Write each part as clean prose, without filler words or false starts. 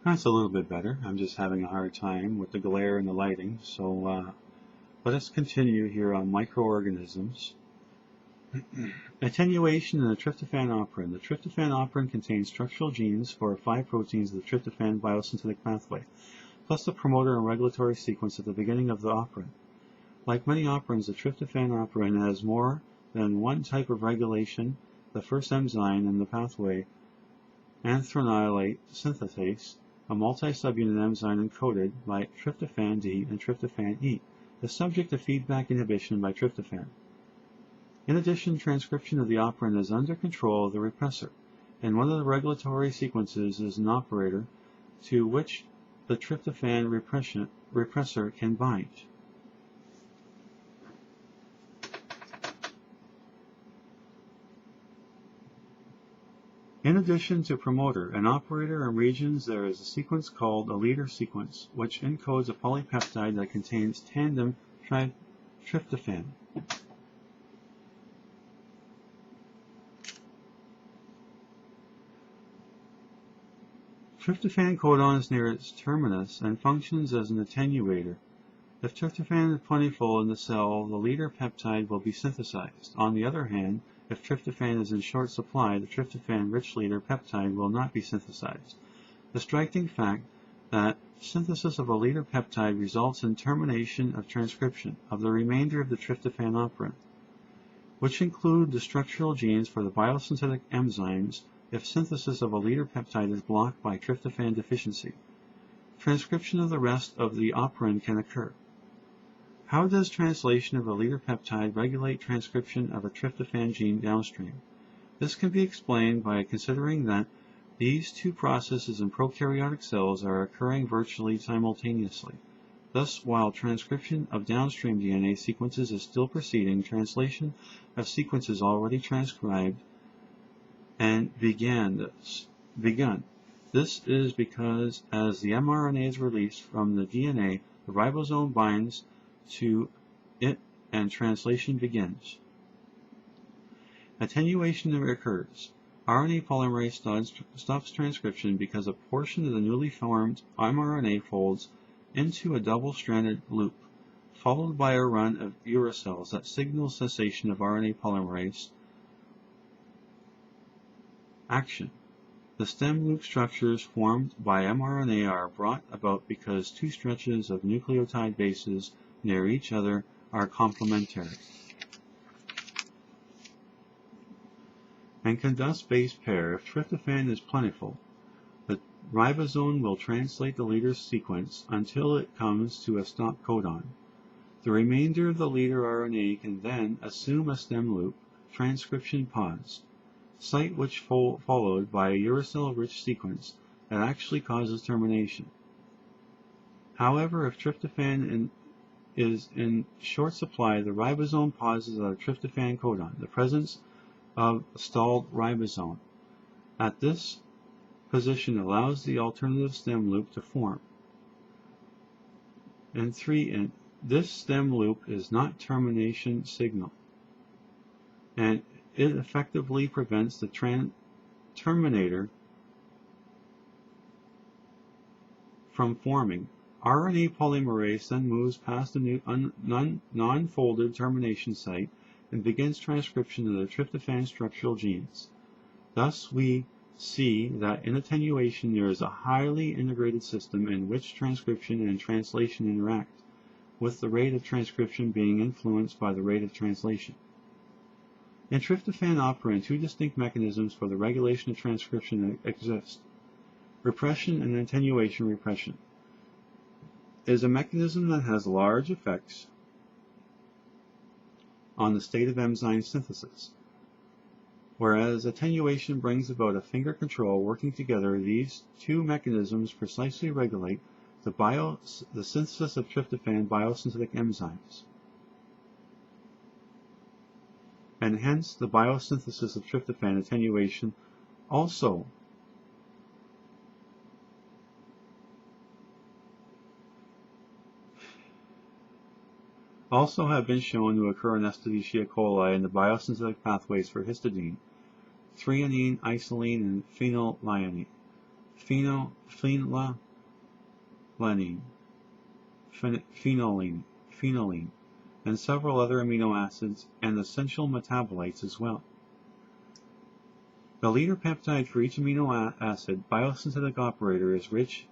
That's a little bit better. I'm just having a hard time with the glare and the lighting. So let us continue here on microorganisms. Attenuation in the tryptophan operin. The tryptophan operin contains structural genes for 5 proteins of the tryptophan biosynthetic pathway, plus the promoter and regulatory sequence at the beginning of the operin. Like many operins, the tryptophan operin has more than one type of regulation. The first enzyme in the pathway, anthranilate synthetase, a multi-subunit enzyme encoded by tryptophan D and tryptophan E, is subject to feedback inhibition by tryptophan. In addition, transcription of the operin is under control of the repressor, and one of the regulatory sequences is an operator to which the tryptophan repressor can bind. In addition to promoter and operator in regions, there is a sequence called a leader sequence, which encodes a polypeptide that contains tandem tryptophan. Tryptophan codon is near its terminus and functions as an attenuator. If tryptophan is plentiful in the cell, the leader peptide will be synthesized. On the other hand, if tryptophan is in short supply, the tryptophan-rich leader peptide will not be synthesized. The striking fact that synthesis of a leader peptide results in termination of transcription of the remainder of the tryptophan operin, which include the structural genes for the biosynthetic enzymes. If synthesis of a leader peptide is blocked by tryptophan deficiency, transcription of the rest of the operin can occur. How does translation of a leader peptide regulate transcription of a tryptophan gene downstream? This can be explained by considering that these two processes in prokaryotic cells are occurring virtually simultaneously. Thus, while transcription of downstream DNA sequences is still proceeding, translation of sequences already transcribed and begun. This is because as the mRNA is released from the DNA, the ribosome binds to it and translation begins. Attenuation occurs. RNA polymerase stops transcription because a portion of the newly formed mRNA folds into a double-stranded loop, followed by a run of uracils that signal cessation of RNA polymerase action. The stem loop structures formed by mRNA are brought about because two stretches of nucleotide bases near each other are complementary and can thus base pair. If tryptophan is plentiful, the ribosome will translate the leader sequence until it comes to a stop codon. The remainder of the leader RNA can then assume a stem loop transcription pause, site which followed by a uracil-rich sequence that actually causes termination. However, if tryptophan is in short supply, the ribosome pauses at a tryptophan codon, the presence of a stalled ribosome. At this position allows the alternative stem loop to form. And this stem loop is not termination signal, and it effectively prevents the terminator from forming. RNA polymerase then moves past the non-folded termination site and begins transcription of the tryptophan structural genes. Thus, we see that in attenuation there is a highly integrated system in which transcription and translation interact, with the rate of transcription being influenced by the rate of translation. In tryptophan operin, two distinct mechanisms for the regulation of transcription exist. Repression and attenuation. Repression is a mechanism that has large effects on the state of enzyme synthesis, whereas attenuation brings about a finger control. Working together, these two mechanisms precisely regulate the synthesis of tryptophan biosynthetic enzymes, and hence the biosynthesis of tryptophan. Attenuation also have been shown to occur in Escherichia coli in the biosynthetic pathways for histidine, threonine, isolene, and phenylalanine. phenylalanine, phenylene, and several other amino acids and essential metabolites as well. The leader peptide for each amino acid biosynthetic operator is rich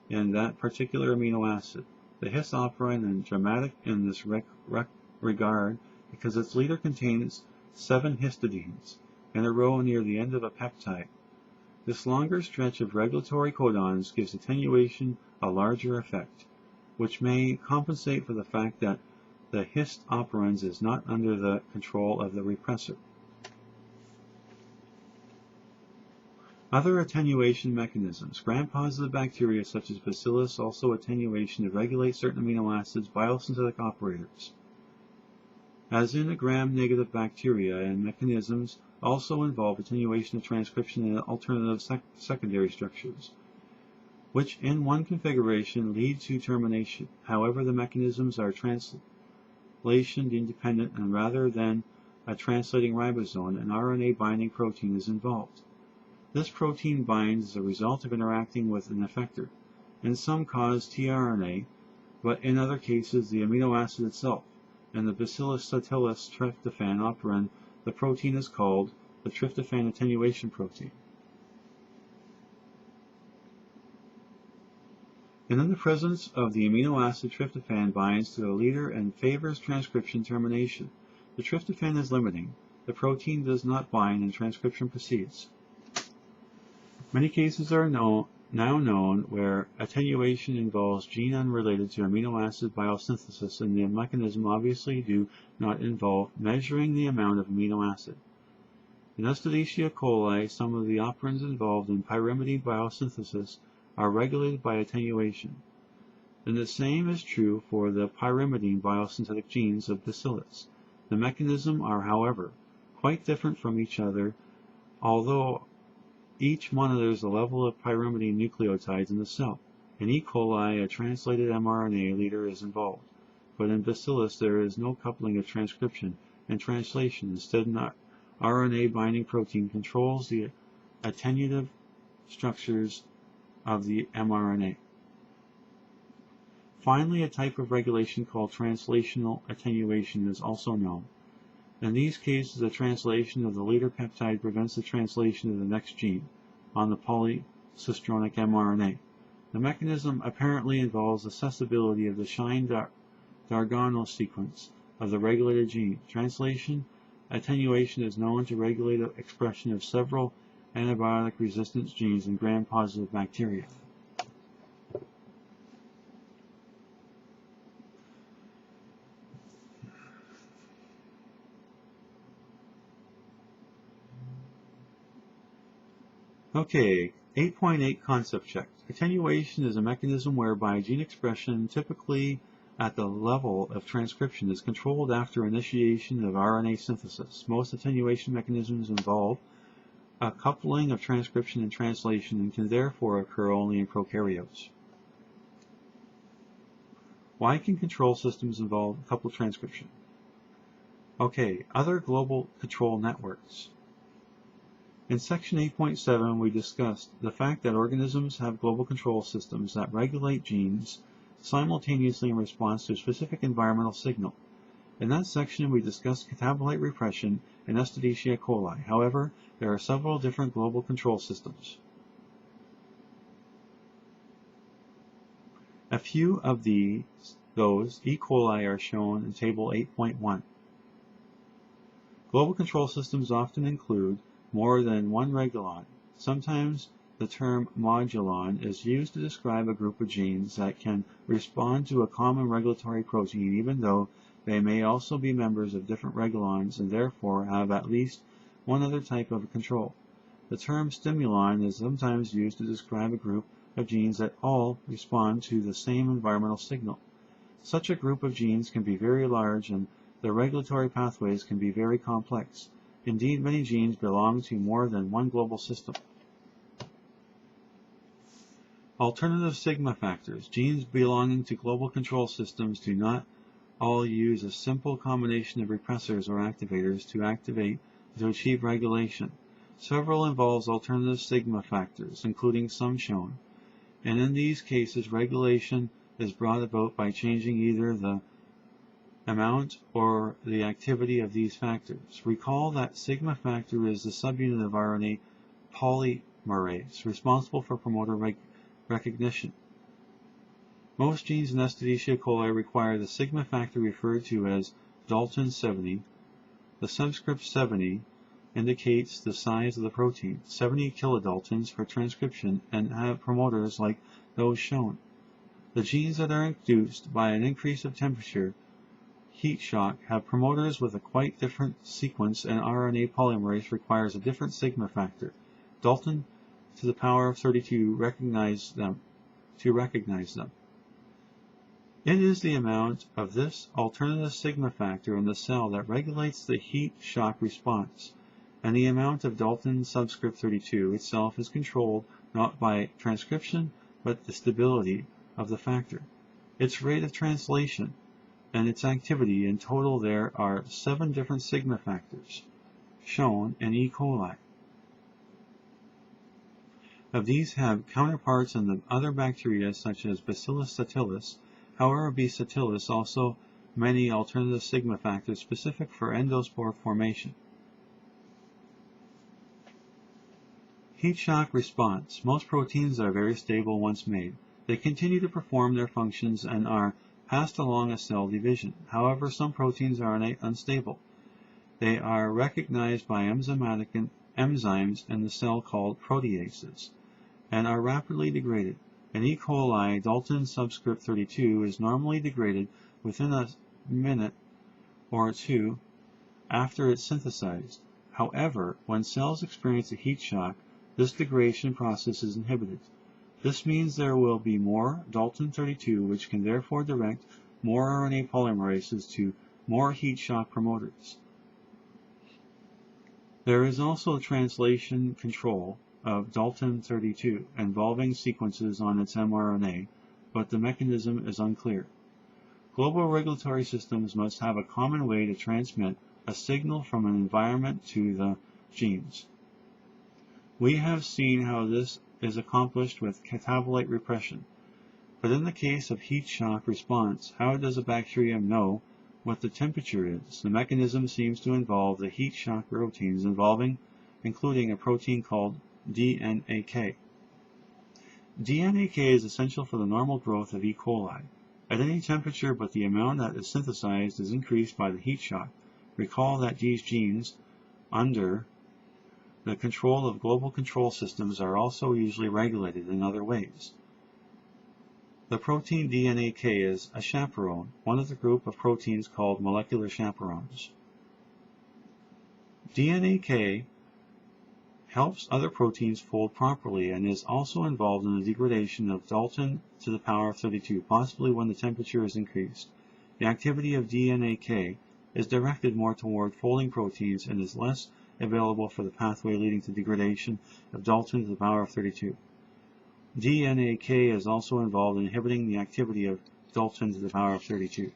in that particular amino acid. The his operand is dramatic in this regard because its leader contains 7 histidines in a row near the end of a peptide. This longer stretch of regulatory codons gives attenuation a larger effect, which may compensate for the fact that the hist operand is not under the control of the repressor. Other attenuation mechanisms. Gram-positive bacteria such as Bacillus also attenuation to regulate certain amino acids biosynthetic operators. As in the gram-negative bacteria, and mechanisms also involve attenuation of transcription and alternative secondary structures, which in one configuration lead to termination. However, the mechanisms are translation independent, and rather than a translating ribosome, an RNA binding protein is involved. This protein binds as a result of interacting with an effector. In some cause tRNA, but in other cases the amino acid itself. In the Bacillus subtilis tryptophan operand, the protein is called the tryptophan attenuation protein. And in the presence of the amino acid, tryptophan binds to the leader and favors transcription termination. The tryptophan is limiting. The protein does not bind and transcription proceeds. Many cases are now known where attenuation involves gene unrelated to amino acid biosynthesis, and the mechanism obviously do not involve measuring the amount of amino acid. In Escherichia coli, some of the operands involved in pyrimidine biosynthesis are regulated by attenuation. And the same is true for the pyrimidine biosynthetic genes of Bacillus. The mechanisms are, however, quite different from each other, although each monitors the level of pyrimidine nucleotides in the cell. In E. coli, a translated mRNA leader is involved, but in Bacillus there is no coupling of transcription and translation. Instead, an RNA binding protein controls the attenuative structures of the mRNA. Finally, a type of regulation called translational attenuation is also known. In these cases, the translation of the leader peptide prevents the translation of the next gene on the polycistronic mRNA. The mechanism apparently involves accessibility of the Shine-Dargano sequence of the regulated gene. Translation attenuation is known to regulate the expression of several antibiotic resistance genes in gram-positive bacteria. Okay, 8.8 concept check. Attenuation is a mechanism whereby gene expression, typically at the level of transcription, is controlled after initiation of RNA synthesis. Most attenuation mechanisms involve a coupling of transcription and translation and can therefore occur only in prokaryotes. Why can control systems involve coupled transcription? Okay, other global control networks. In section 8.7, we discussed the fact that organisms have global control systems that regulate genes simultaneously in response to a specific environmental signal. In that section, we discussed catabolite repression in Escherichia coli. However, there are several different global control systems. A few of those E. coli are shown in table 8.1. Global control systems often include more than one regulon. Sometimes the term modulon is used to describe a group of genes that can respond to a common regulatory protein, even though they may also be members of different regulons and therefore have at least one other type of control. The term stimulon is sometimes used to describe a group of genes that all respond to the same environmental signal. Such a group of genes can be very large and the regulatory pathways can be very complex. Indeed, many genes belong to more than one global system. Alternative sigma factors. Genes belonging to global control systems do not all use a simple combination of repressors or activators to achieve regulation. Several involves alternative sigma factors, including some shown, and in these cases regulation is brought about by changing either the amount or the activity of these factors. Recall that sigma factor is the subunit of RNA polymerase responsible for promoter recognition. Most genes in Escherichia coli require the sigma factor referred to as Dalton 70. The subscript 70 indicates the size of the protein, 70 kilodaltons for transcription, and have promoters like those shown. The genes that are induced by an increase of temperature, heat shock, have promoters with a quite different sequence, and RNA polymerase requires a different sigma factor, Dalton to the power of 32, to recognize them. It is the amount of this alternative sigma factor in the cell that regulates the heat shock response, and the amount of Dalton subscript 32 itself is controlled not by transcription but the stability of the factor, its rate of translation, and its activity. In total there are 7 different sigma factors shown in E. coli. Of these have counterparts in the other bacteria such as Bacillus subtilis. However, B. subtilis also many alternative sigma factors specific for endospore formation. Heat shock response. Most proteins are very stable once made. They continue to perform their functions and are passed along a cell division. However, some proteins are unstable. They are recognized by enzymes in the cell called proteases and are rapidly degraded. In E. coli, Dalton subscript 32 is normally degraded within a minute or two after it's synthesized. However, when cells experience a heat shock, this degradation process is inhibited. This means there will be more Dalton 32, which can therefore direct more RNA polymerases to more heat shock promoters. There is also translation control of Dalton 32 involving sequences on its mRNA, but the mechanism is unclear. Global regulatory systems must have a common way to transmit a signal from an environment to the genes. We have seen how this is accomplished with catabolite repression, but in the case of heat shock response, how does a bacterium know what the temperature is? The mechanism seems to involve the heat shock proteins including a protein called DNAK. DNAK is essential for the normal growth of E. coli. At any temperature but the amount that is synthesized is increased by the heat shock. Recall that these genes, under the control of global control systems, are also usually regulated in other ways. The protein DNAK is a chaperone, one of the group of proteins called molecular chaperones. DNAK helps other proteins fold properly and is also involved in the degradation of Dalton to the power of 32, possibly when the temperature is increased. The activity of DNAK is directed more toward folding proteins and is less available for the pathway leading to degradation of Dalton to the power of 32. DNAK is also involved in inhibiting the activity of Dalton to the power of 32.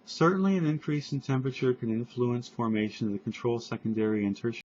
Certainly, an increase in temperature can influence formation of the control secondary and tertiary